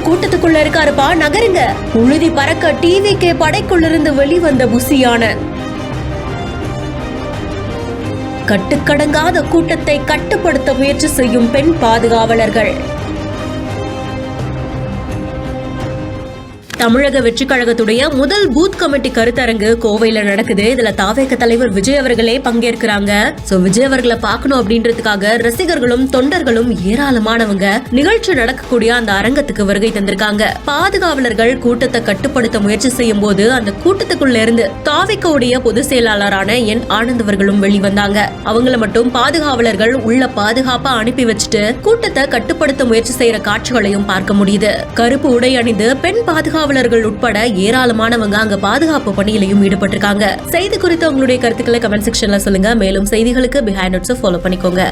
கூட்டத்துக்குள்ள இருக்காருப்பா, நகருங்க. உழுதி பறக்க டிவிகே படைக்குள்ளிருந்து வெளிவந்த புசியானந்த். கட்டுக்கடங்காத கூட்டத்தை கட்டுப்படுத்த முயற்சி செய்யும் பெண் பாதுகாவலர்கள். தமிழக வெற்றி கழகத்துடைய முதல் பூத் கமிட்டி கருத்தரங்கு கோவையில நடக்குது. இதுல தாவேக தலைவர் விஜய் அவர்களே பங்கேற்கிறாங்க. விஜய் அவர்களை பார்க்கணும் அப்படின்றதுக்காக ரசிகர்களும் தொண்டர்களும் ஏராளமானவங்க நிகழ்ச்சி நடக்கக்கூடிய அந்த அரங்கத்துக்கு வருகை தந்திருக்காங்க. பாதுகாவலர்கள் கூட்டத்தை கட்டுப்படுத்த முயற்சி செய்யும் போது அந்த கூட்டத்துக்குள்ள இருந்து தாவேகவுடைய பொதுச் செயலாளரான என் ஆனந்த் அவர்களும் வெளிவந்தாங்க. அவங்கள மட்டும் பாதுகாவலர்கள் உள்ள பாதுகாப்பா அனுப்பி வச்சுட்டு கூட்டத்தை கட்டுப்படுத்த முயற்சி செய்யற காட்சிகளையும் பார்க்க முடியுது. கருப்பு உடை அணிந்து பெண் பாதுகாவலர்கள் உட்பட ஏராளமானவங்க அங்க பாதுகாப்பு பணியிலையும் ஈடுபட்டிருக்காங்க. செய்தி குறித்து உங்களுடைய கருத்துக்களை கமெண்ட் செக்ஷன்ல சொல்லுங்க. மேலும் செய்திகளுக்கு பிஹைண்ட் நோட்ஸ் ஃபாலோ பண்ணிக்கோங்க.